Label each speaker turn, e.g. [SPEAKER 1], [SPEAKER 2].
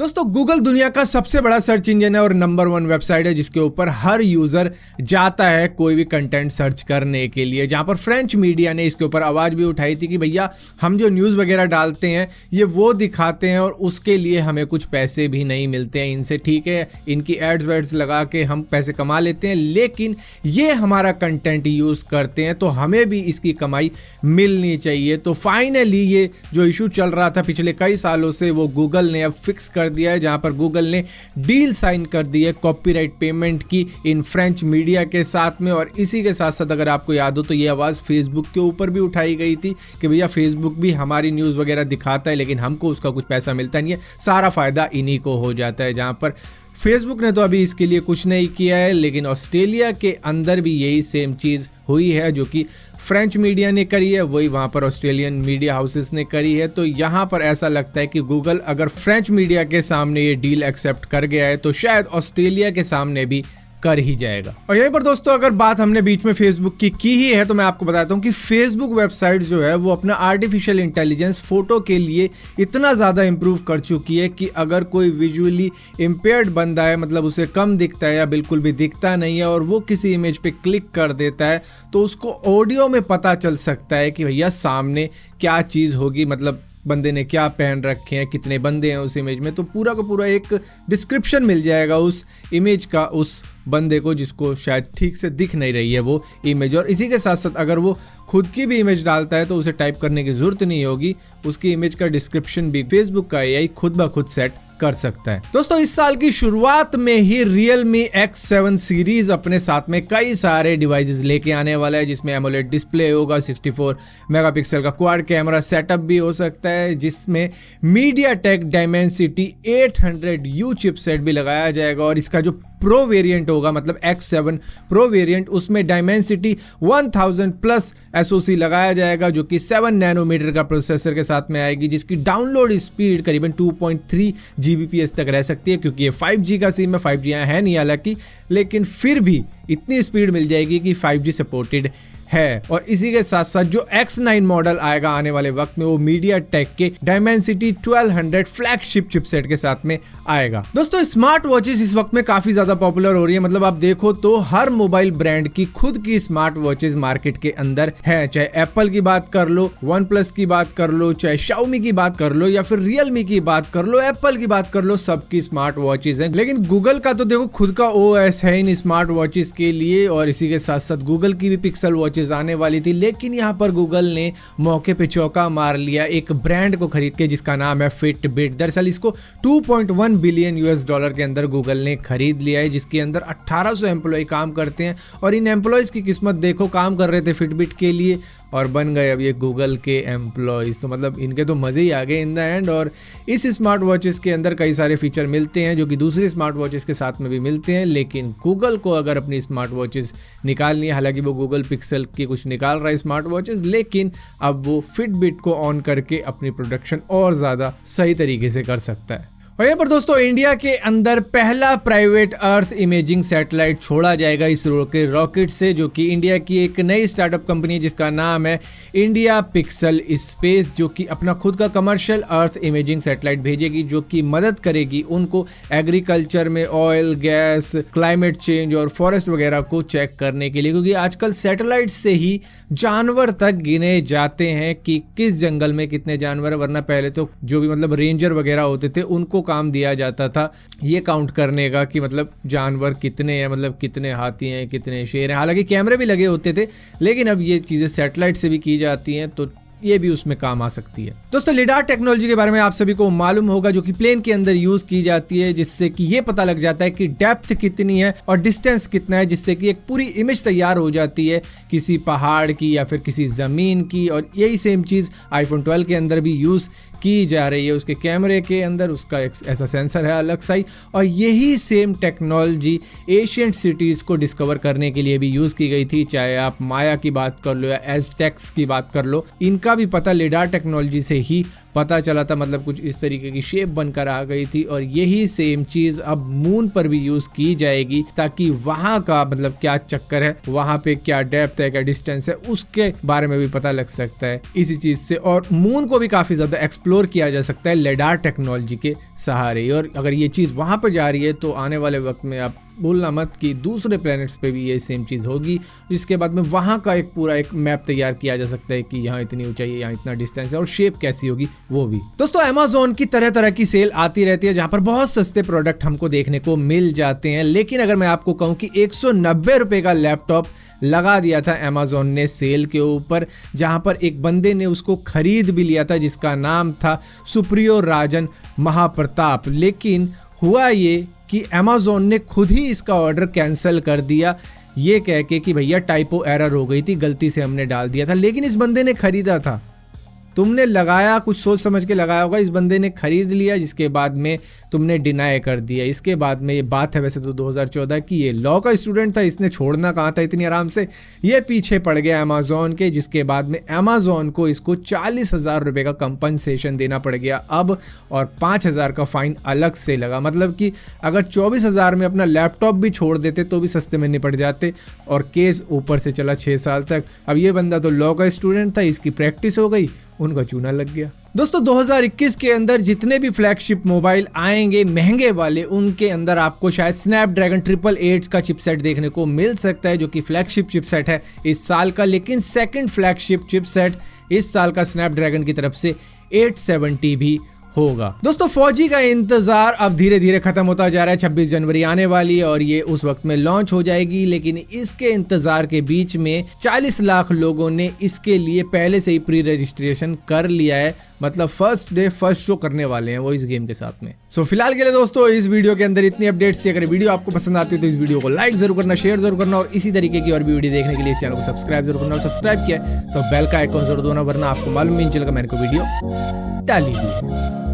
[SPEAKER 1] दोस्तों गूगल दुनिया का सबसे बड़ा सर्च इंजन है और नंबर 1 वेबसाइट है जिसके ऊपर हर यूजर जाता है कोई भी कंटेंट सर्च करने के लिए। जहां पर फ्रेंच मीडिया ने इसके ऊपर आवाज भी उठाई थी कि भैया हम जो न्यूज़ वगैरह डालते हैं ये वो दिखाते हैं और उसके लिए हमें कुछ पैसे भी नहीं मिलते हैं इनसे। ठीक है, इनकी एड्स वेड्स लगा के हम पैसे कमा लेते हैं, लेकिन ये हमारा कंटेंट यूज़ करते हैं तो हमें भी इसकी कमाई मिलनी चाहिए। तो फाइनली ये जो इशू चल रहा था पिछले कई सालों से वो गूगल ने अब फिक्स कर दिया है, जहां पर गूगल ने डील साइन कर दी है कॉपीराइट पेमेंट की इन फ्रेंच मीडिया के साथ में। और इसी के साथ साथ अगर आपको याद हो तो ये आवाज़ फेसबुक के ऊपर भी उठाई गई थी कि भैया फेसबुक भी हमारी न्यूज़ वगैरह दिखाता है लेकिन हमको उसका कुछ पैसा मिलता नहीं है, सारा फ़ायदा इन्हीं को हो जाता है। जहां पर फेसबुक ने तो अभी इसके लिए कुछ नहीं किया है, लेकिन ऑस्ट्रेलिया के अंदर भी यही सेम चीज़ हुई है जो कि फ्रेंच मीडिया ने करी है, वही वहाँ पर ऑस्ट्रेलियन मीडिया हाउसेस ने करी है। तो यहाँ पर ऐसा लगता है कि गूगल अगर फ्रेंच मीडिया के सामने ये डील एक्सेप्ट कर गया है तो शायद ऑस्ट्रेलिया के सामने भी कर ही जाएगा। और यहीं पर दोस्तों अगर बात हमने बीच में फेसबुक की ही है तो मैं आपको बताता हूँ कि फेसबुक वेबसाइट जो है वो अपना आर्टिफिशियल इंटेलिजेंस फोटो के लिए इतना ज़्यादा इंप्रूव कर चुकी है कि अगर कोई विजुअली इम्पेयर्ड बंदा है, मतलब उसे कम दिखता है या बिल्कुल भी दिखता नहीं है, और वो किसी इमेज पे क्लिक कर देता है तो उसको ऑडियो में पता चल सकता है कि भैया सामने क्या चीज़ होगी, मतलब बंदे ने क्या पहन रखे हैं, कितने बंदे हैं उस इमेज में। तो पूरा का पूरा एक डिस्क्रिप्शन मिल जाएगा उस इमेज का उस बंदे को जिसको शायद ठीक से दिख नहीं रही है वो इमेज। और इसी के साथ साथ अगर वो खुद की भी इमेज डालता है तो उसे टाइप करने की ज़रूरत नहीं होगी, उसकी इमेज का डिस्क्रिप्शन भी फेसबुक का एआई खुद ब खुद सेट कर सकता है। दोस्तों इस साल की शुरुआत में ही Realme X7 सीरीज अपने साथ में कई सारे डिवाइसेस लेके आने वाला है, जिसमें एमोलेड डिस्प्ले होगा, 64 मेगापिक्सल का क्वाड कैमरा सेटअप भी हो सकता है, जिसमें MediaTek Dimensity 800U चिपसेट भी लगाया जाएगा। और इसका जो प्रो वेरिएंट होगा, मतलब X7 प्रो वेरिएंट, उसमें Dimensity 1000 प्लस SoC लगाया जाएगा जो कि 7 नैनोमीटर का प्रोसेसर के साथ में आएगी, जिसकी डाउनलोड स्पीड करीबन 2.3 Gbps तक रह सकती है। क्योंकि ये 5G का सिम है, 5G यहाँ है नहीं हालांकि, लेकिन फिर भी इतनी स्पीड मिल जाएगी कि 5G सपोर्टेड है। और इसी के साथ साथ जो X9 मॉडल आएगा आने वाले वक्त में वो MediaTek के Dimensity 1200 फ्लैगशिप चिपसेट के साथ में आएगा। दोस्तों स्मार्ट वॉचेस इस वक्त में काफी ज्यादा पॉपुलर हो रही है, मतलब आप देखो तो हर मोबाइल ब्रांड की खुद की स्मार्ट वॉचेस मार्केट के अंदर है। चाहे एप्पल की बात कर लो, OnePlus की बात कर लो, चाहे Xiaomi की बात कर लो या फिर Realme की बात कर लो, एप्पल की बात कर लो, सबकी स्मार्ट वॉचेस हैं। लेकिन गूगल का तो देखो खुद का OS है इन स्मार्ट वॉचेस के लिए, और इसी के साथ साथ गूगल की भी पिक्सल वॉचेस आने वाली थी। लेकिन यहाँ पर गूगल ने मौके पे चौका मार लिया एक ब्रांड को खरीद के जिसका नाम है फिटबिट। दरअसल इसको 2.1 बिलियन US$ के अंदर गूगल ने खरीद लिया है, जिसके अंदर 1800 एम्प्लॉय काम करते हैं। और इन एम्प्लॉयज़ की किस्मत देखो, काम कर रहे थे फिटबिट के लिए और बन गए अब ये गूगल के एम्प्लॉयज़। तो मतलब इनके तो मज़े ही आ गए इन द एंड। और इस स्मार्ट वॉचेस के अंदर कई सारे फीचर मिलते हैं जो कि दूसरी स्मार्ट वॉचेस के साथ में भी मिलते हैं। लेकिन गूगल को अगर अपनी स्मार्ट वॉचेस निकालनी है, हालांकि वो गूगल पिक्सल की कुछ निकाल रहा है स्मार्ट वॉचेस, लेकिन अब वो फिटबिट को ऑन करके अपनी प्रोडक्शन और ज़्यादा सही तरीके से कर सकता है। और यहाँ पर दोस्तों इंडिया के अंदर पहला प्राइवेट अर्थ इमेजिंग सैटेलाइट छोड़ा जाएगा इसरो के रॉकेट से, जो कि इंडिया की एक नई स्टार्टअप कंपनी है जिसका नाम है इंडिया पिक्सल स्पेस, जो कि अपना खुद का कमर्शियल अर्थ इमेजिंग सैटेलाइट भेजेगी जो कि मदद करेगी उनको एग्रीकल्चर में ऑयल, गैस, क्लाइमेट चेंज और फॉरेस्ट वगैरह को चेक करने के लिए। क्योंकि आजकल सैटेलाइट से ही जानवर तक गिने जाते हैं कि किस जंगल में कितने जानवर है, वरना पहले तो जो भी मतलब रेंजर वगैरह होते थे उनको काम दिया जाता था ये काउंट करने का कि मतलब जानवर कितने हैं, मतलब कितने हाथी हैं, कितने शेर हैं। हालांकि कैमरे भी लगे होते थे, लेकिन अब ये चीज़ें सैटेलाइट से भी की जाती हैं तो ये भी उसमें काम आ सकती है। दोस्तों लिडार टेक्नोलॉजी के बारे में आप सभी को मालूम होगा, जो कि प्लेन के अंदर यूज की जाती है, जिससे कि ये पता लग जाता है कि डेप्थ कितनी है और डिस्टेंस कितना है, जिससे कि एक पूरी इमेज तैयार हो जाती है किसी पहाड़ की या फिर किसी ज़मीन की। और यही सेम चीज़ iPhone 12 के अंदर भी यूज़ की जा रही है। उसके कैमरे के अंदर उसका एक ऐसा सेंसर है अलग सा ही। और यही सेम टेक्नोलॉजी एशियंट सिटीज़ को डिस्कवर करने के लिए भी यूज़ की गई थी। चाहे आप माया की बात कर लो या एज़टेक्स की बात कर लो, इनका भी पता लिडार टेक्नोलॉजी से ही पता चला था, मतलब कुछ इस तरीके की शेप बनकर आ गई थी। और यही सेम चीज़ अब मून पर भी यूज़ की जाएगी, ताकि वहाँ का मतलब क्या चक्कर है, वहाँ पे क्या डेप्थ है, क्या डिस्टेंस है, उसके बारे में भी पता लग सकता है इसी चीज़ से। और मून को भी काफ़ी ज़्यादा एक्सप्लोर किया जा सकता है लेडार टेक्नोलॉजी के सहारे। और अगर ये चीज़ वहाँ पर जा रही है तो आने वाले वक्त में आप भूलना मत कि दूसरे प्लैनेट्स पे भी ये सेम चीज़ होगी, जिसके बाद में वहाँ का एक पूरा एक मैप तैयार किया जा सकता है कि यहाँ इतनी ऊंचाई है, यहाँ इतना डिस्टेंस है, और शेप कैसी होगी वो भी। दोस्तों, अमेज़न की तरह तरह की सेल आती रहती है जहाँ पर बहुत सस्ते प्रोडक्ट हमको देखने को मिल जाते हैं। लेकिन अगर मैं आपको कहूँ कि 190 रुपये का लैपटॉप लगा दिया था अमेज़न ने सेल के ऊपर, जहाँ पर एक बंदे ने उसको खरीद भी लिया था जिसका नाम था सुप्रियो राजन महाप्रताप। लेकिन हुआ ये कि अमेज़न ने खुद ही इसका ऑर्डर कैंसिल कर दिया, ये कह के कि भैया टाइपो एरर हो गई थी, गलती से हमने डाल दिया था। लेकिन इस बंदे ने खरीदा था, तुमने लगाया, कुछ सोच समझ के लगाया होगा, इस बंदे ने खरीद लिया, जिसके बाद में तुमने डिनाई कर दिया। इसके बाद में ये बात है वैसे तो 2014 की, ये लॉ का स्टूडेंट था, इसने छोड़ना कहाँ था इतनी आराम से, ये पीछे पड़ गया अमेज़न के, जिसके बाद में अमेज़न को इसको 40,000 रुपये का कंपनसेशन देना पड़ गया अब, और 5,000 का फाइन अलग से लगा। मतलब कि अगर 24,000 में अपना लैपटॉप भी छोड़ देते तो भी सस्ते में निपट जाते, और केस ऊपर से चला 6 साल तक। अब ये बंदा तो लॉ का स्टूडेंट था, इसकी प्रैक्टिस हो गई, उनका चूना लग गया। दोस्तों, 2021 के अंदर जितने भी फ्लैगशिप मोबाइल आएंगे महंगे वाले, उनके अंदर आपको शायद स्नैपड्रैगन 888 का चिपसेट देखने को मिल सकता है, जो कि फ्लैगशिप चिपसेट है इस साल का। लेकिन सेकंड फ्लैगशिप चिपसेट इस साल का स्नैपड्रैगन की तरफ से 870 भी होगा। दोस्तों, 4G का इंतजार अब धीरे धीरे खत्म होता जा रहा है। 26 जनवरी आने वाली है और ये उस वक्त में लॉन्च हो जाएगी। लेकिन इसके इंतजार के बीच में 40 लाख लोगों ने इसके लिए पहले से ही प्री रजिस्ट्रेशन कर लिया है। मतलब फर्स्ट डे फर्स्ट शो करने वाले हैं वो इस गेम के साथ में। सो फिलहाल के लिए दोस्तों, इस वीडियो के अंदर इतनी अपडेट्स थी। अगर वीडियो आपको पसंद आती है तो इस वीडियो को लाइक जरूर करना, शेयर जरूर करना, और इसी तरीके की और भी वीडियो देखने के लिए इस चैनल को सब्सक्राइब जरूर करना। और सब्सक्राइब किया तो बेल का आइकॉन जरूर दबाना, वरना आपको मालूम नहीं चलेगा मैंने को वीडियो डाली हुई है।